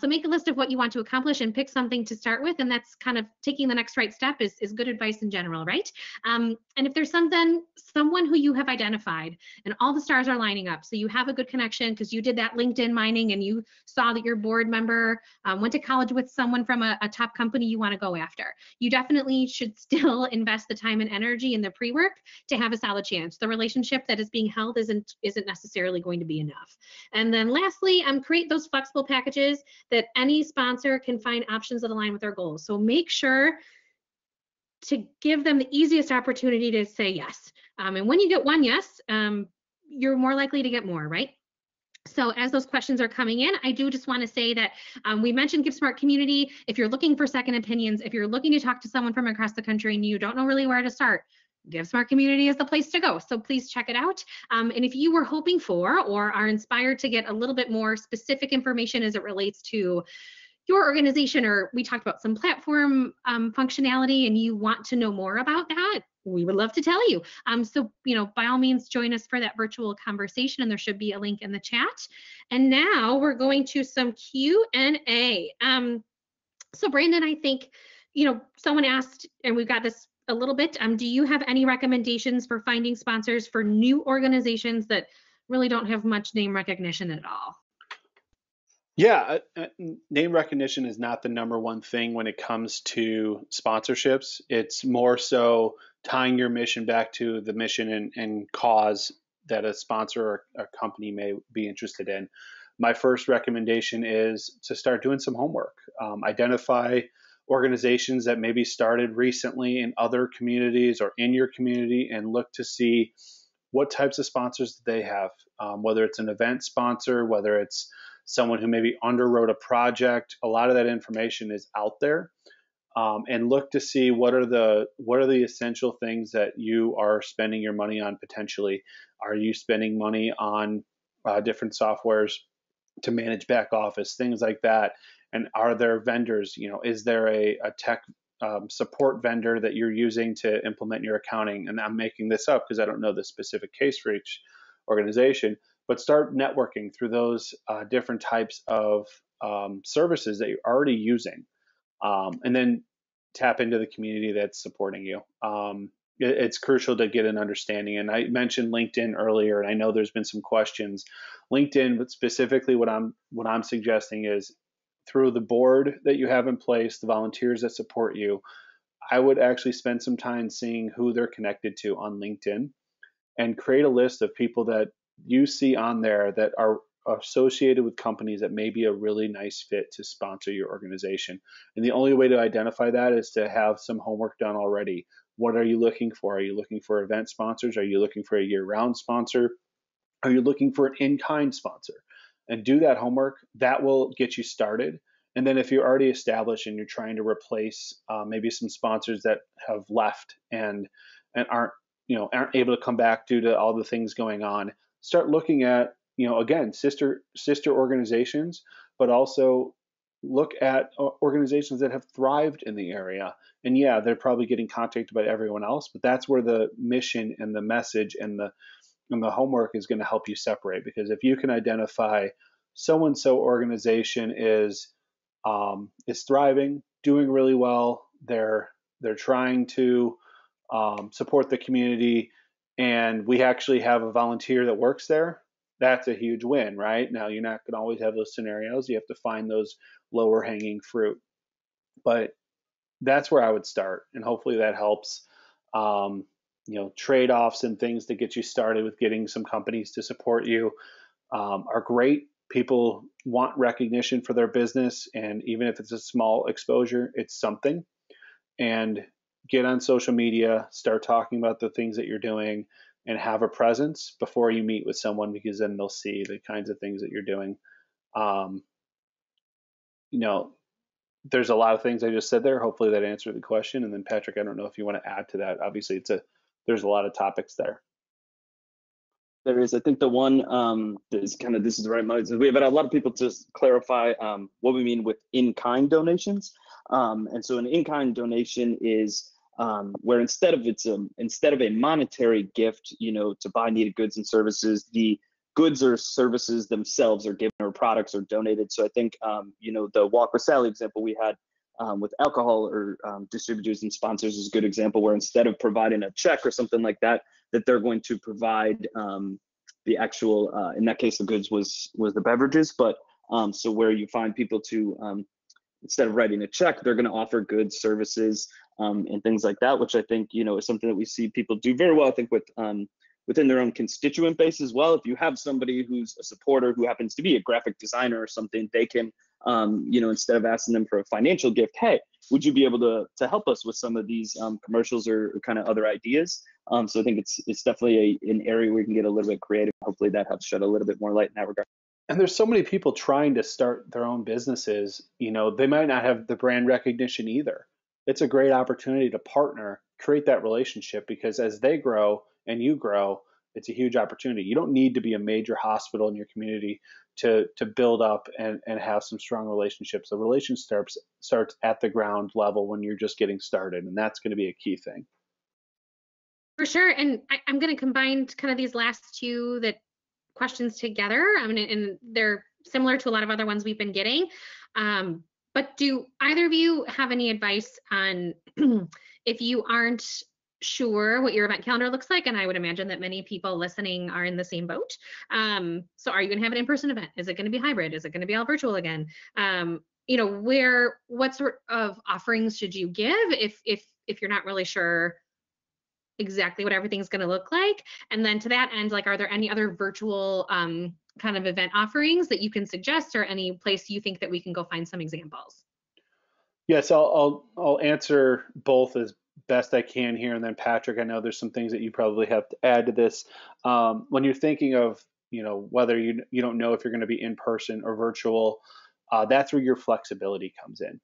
So make a list of what you want to accomplish and pick something to start with, and that's kind of taking the next right step is good advice in general, right? And if there's someone who you have identified and all the stars are lining up, so you have a good connection because you did that LinkedIn mining and you saw that your board member went to college with someone from a top company you want to go after, you definitely should still invest the time and energy in the pre-work to have a solid chance. The relationship that is being held isn't necessarily going to be enough. And then lastly, create those flexible packages that any sponsor can find options that align with their goals. So make sure to give them the easiest opportunity to say yes. And when you get one yes, you're more likely to get more, right? So as those questions are coming in, I do just want to say that we mentioned GiveSmart Community. If you're looking for second opinions, if you're looking to talk to someone from across the country and you don't know really where to start, GiveSmart Community is the place to go. So please check it out. And if you were hoping for or are inspired to get a little bit more specific information as it relates to your organization, or we talked about some platform functionality and you want to know more about that, we would love to tell you. So, by all means, join us for that virtual conversation, and there should be a link in the chat. And now we're going to some Q&A. So Brandon, I think, someone asked, and we've got this a little bit. Do you have any recommendations for finding sponsors for new organizations that really don't have much name recognition at all? Yeah, name recognition is not the number one thing when it comes to sponsorships. It's more so tying your mission back to the mission and cause that a sponsor or a company may be interested in. My first recommendation is to start doing some homework. Identify organizations that maybe started recently in other communities or in your community and look to see what types of sponsors they have, whether it's an event sponsor, whether it's someone who maybe underwrote a project. A lot of that information is out there, and look to see what are the essential things that you are spending your money on potentially. Are you spending money on different softwares to manage back office, things like that? And are there vendors? Is there a tech support vendor that you're using to implement your accounting? And I'm making this up because I don't know the specific case for each organization, but start networking through those different types of services that you're already using, and then tap into the community that's supporting you. It's crucial to get an understanding. And I mentioned LinkedIn earlier, and I know there's been some questions. LinkedIn, but specifically what I'm suggesting is through the board that you have in place, the volunteers that support you, I would actually spend some time seeing who they're connected to on LinkedIn and create a list of people that you see on there that are associated with companies that may be a really nice fit to sponsor your organization. And the only way to identify that is to have some homework done already. What are you looking for? Are you looking for event sponsors? Are you looking for a year-round sponsor? Are you looking for an in-kind sponsor? And do that homework. That will get you started. And then if you're already established and you're trying to replace maybe some sponsors that have left and aren't able to come back due to all the things going on, start looking at again sister organizations, but also look at organizations that have thrived in the area. And yeah, they're probably getting contacted by everyone else, but that's where the mission and the message and the homework is going to help you separate. Because if you can identify so and so organization is thriving, doing really well, they're trying to support the community, and we actually have a volunteer that works there, that's a huge win, right? Now, you're not going to always have those scenarios. You have to find those lower hanging fruit. But that's where I would start, and hopefully that helps. Trade-offs and things to get you started with getting some companies to support you are great. People want recognition for their business, and even if it's a small exposure, it's something. And get on social media, start talking about the things that you're doing, and have a presence before you meet with someone, because then they'll see the kinds of things that you're doing. There's a lot of things I just said there. Hopefully that answered the question. And then Patrick, I don't know if you want to add to that. Obviously, there's a lot of topics there. There is. I think the one that is kind of, this is the right moment. We have had a lot of people to clarify what we mean with in-kind donations. And so an in-kind donation is where instead of a monetary gift, to buy needed goods and services, the goods or services themselves are given, or products are donated. So I think the Walk with Sally example we had with alcohol or distributors and sponsors is a good example, where instead of providing a check or something like that, that they're going to provide the actual, in that case, the goods was the beverages. But so where you find people to, instead of writing a check, they're going to offer goods, services, and things like that, which I think, is something that we see people do very well, I think, with within their own constituent base as well. If you have somebody who's a supporter who happens to be a graphic designer or something, they can, instead of asking them for a financial gift, hey, would you be able to help us with some of these commercials or kind of other ideas? So I think it's definitely an area where you can get a little bit creative. Hopefully that helps shed a little bit more light in that regard. And there's so many people trying to start their own businesses. They might not have the brand recognition either. It's a great opportunity to partner, create that relationship, because as they grow and you grow, it's a huge opportunity. You don't need to be a major hospital in your community to build up and have some strong relationships. The relationship starts at the ground level when you're just getting started, and that's going to be a key thing. For sure. And I'm going to combine kind of these last two questions together. And they're similar to a lot of other ones we've been getting. But do either of you have any advice on if you aren't sure what your event calendar looks like? And I would imagine that many people listening are in the same boat. So are you going to have an in-person event? Is it going to be hybrid? Is it going to be all virtual again? You know, what sort of offerings should you give if you're not really sure exactly what everything's going to look like? And then to that end, like, are there any other virtual kind of event offerings that you can suggest, or any place you think that we can go find some examples? Yes, I'll answer both as best I can here, and then Patrick, I know there's some things that you probably have to add to this. When you're thinking of, whether you don't know if you're going to be in person or virtual, that's where your flexibility comes in.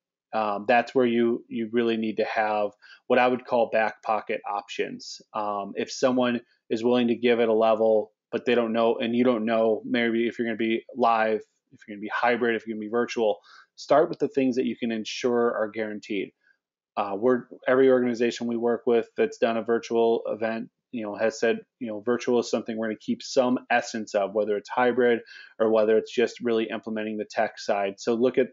That's where you really need to have what I would call back pocket options. If someone is willing to give it a level, but they don't know, and you don't know maybe if you're going to be live, if you're going to be hybrid, if you're going to be virtual, start with the things that you can ensure are guaranteed. Every organization we work with that's done a virtual event, has said, virtual is something we're going to keep some essence of, whether it's hybrid or whether it's just really implementing the tech side. So look at,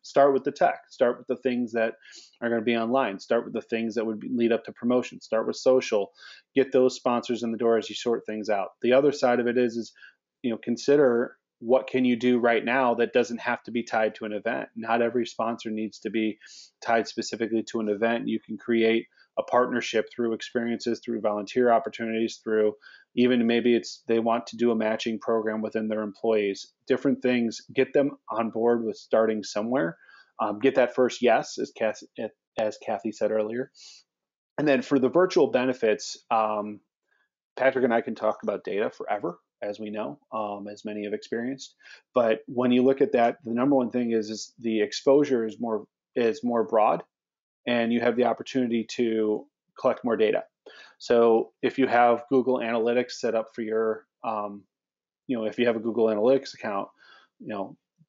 start with the tech, start with the things that are going to be online, start with the things that would lead up to promotion, start with social, get those sponsors in the door as you sort things out. The other side of it is, consider what can you do right now that doesn't have to be tied to an event. Not every sponsor needs to be tied specifically to an event. You can create a partnership through experiences, through volunteer opportunities, through even maybe they want to do a matching program within their employees. Different things, get them on board with starting somewhere. Get that first yes, as Kathy said earlier. And then for the virtual benefits, Patrick and I can talk about data forever, as we know, as many have experienced. But when you look at that, the number one thing is the exposure is more broad, and you have the opportunity to collect more data. So if you have Google Analytics set up for your, if you have a Google Analytics account,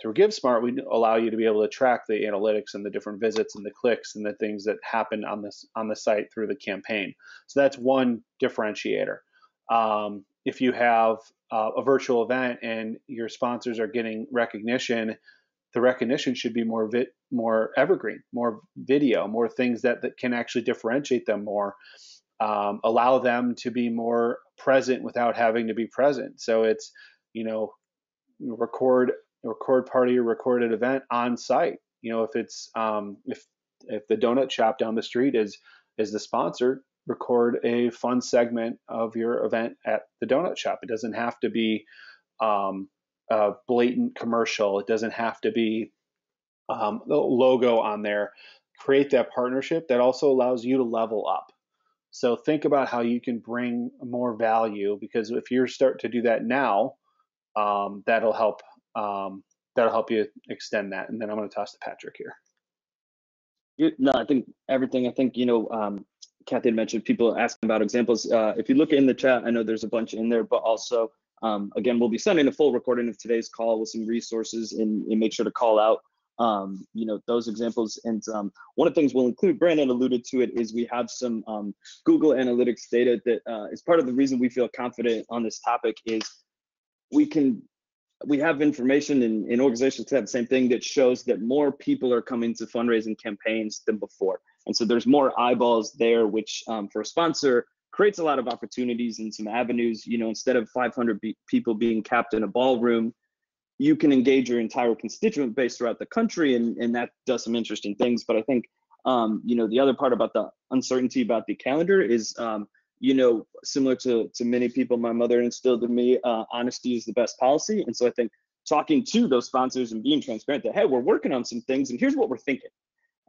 through GiveSmart, we allow you to be able to track the analytics and the different visits and the clicks and the things that happen on the site through the campaign. So that's one differentiator. If you have a virtual event and your sponsors are getting recognition, the recognition should be more evergreen, more video, more things that can actually differentiate them more, allow them to be more present without having to be present. So it's, record party or recorded event on site. If it's if the donut shop down the street is the sponsor, record a fun segment of your event at the donut shop. It doesn't have to be a blatant commercial. It doesn't have to be the logo on there. Create that partnership that also allows you to level up. So think about how you can bring more value, because if you start to do that now, that'll help you extend that. And then I'm going to toss to Patrick here. No, I think everything. I think Kathy had mentioned people asking about examples. If you look in the chat, I know there's a bunch in there, but also again, we'll be sending a full recording of today's call with some resources, and make sure to call out those examples. And one of the things we'll include, Brandon alluded to it, is we have some Google Analytics data that is part of the reason we feel confident on this topic. Is we have information in organizations that have the same thing that shows that more people are coming to fundraising campaigns than before. And so there's more eyeballs there, which for a sponsor creates a lot of opportunities and some avenues. Instead of 500 people being capped in a ballroom, you can engage your entire constituent base throughout the country, and that does some interesting things. But I think the other part about the uncertainty about the calendar is similar to many people, my mother instilled in me, honesty is the best policy. And so I think talking to those sponsors and being transparent that, hey, we're working on some things and here's what we're thinking.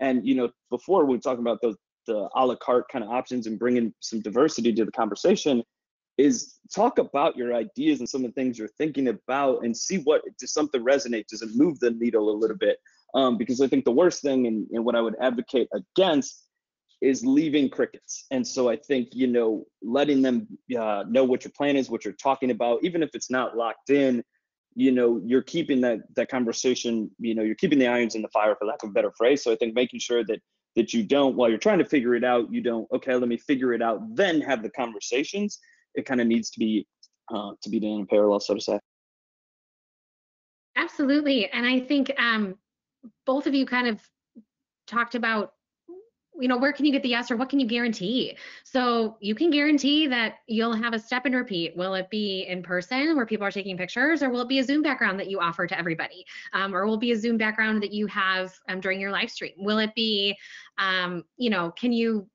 And before we talk about the a la carte kind of options and bringing some diversity to the conversation, is talk about your ideas and some of the things you're thinking about, and see does something resonate, does it move the needle a little bit? Because I think the worst thing, and what I would advocate against, is leaving crickets. And so I think, letting them know what your plan is, what you're talking about, even if it's not locked in, you're keeping that conversation, you're keeping the irons in the fire, for lack of a better phrase. So I think making sure that you don't, while you're trying to figure it out, you don't, okay, let me figure it out, then have the conversations. It kind of needs to be done in parallel, so to say. Absolutely. And I think both of you kind of talked about, where can you get the yes or what can you guarantee? So you can guarantee that you'll have a step and repeat. Will it be in person where people are taking pictures, or will it be a Zoom background that you offer to everybody? Or will it be a Zoom background that you have during your live stream? Will it be, can you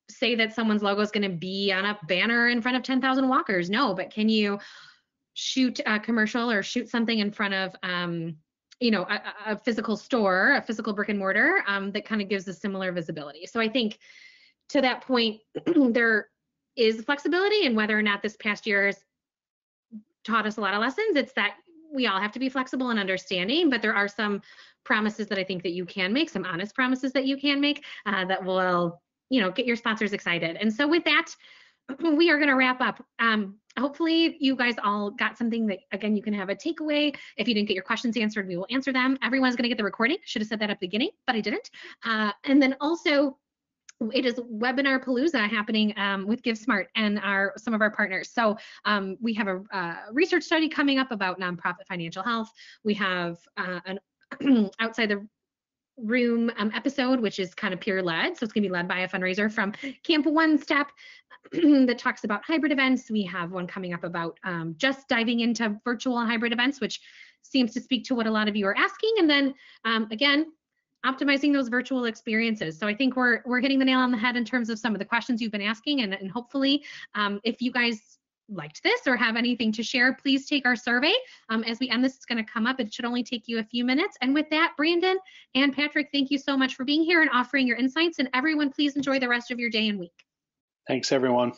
say that someone's logo is going to be on a banner in front of 10,000 walkers? No, but can you shoot a commercial or shoot something in front of a physical store, a physical brick and mortar that kind of gives a similar visibility. So I think to that point, there is flexibility, and whether or not this past year has taught us a lot of lessons, it's that we all have to be flexible and understanding, but there are some promises that I think that you can make, some honest promises that you can make that will, get your sponsors excited. And so with that, we are going to wrap up. Hopefully you guys all got something that, again, you can have a takeaway. If you didn't get your questions answered, we will answer them. Everyone's going to get the recording. Should have said that at the beginning, but I didn't. And then also, it is Webinar Palooza happening with GiveSmart and some of our partners. So we have a research study coming up about nonprofit financial health. We have an outside the room episode, which is kind of peer led. So it's going to be led by a fundraiser from Camp One Step that talks about hybrid events. We have one coming up about just diving into virtual and hybrid events, which seems to speak to what a lot of you are asking. And then again, optimizing those virtual experiences. So I think we're hitting the nail on the head in terms of some of the questions you've been asking. And hopefully if you guys liked this or have anything to share, please take our survey. As we end this, it's going to come up. It should only take you a few minutes. And with that, Brandon and Patrick, thank you so much for being here and offering your insights. And everyone, please enjoy the rest of your day and week. Thanks, everyone.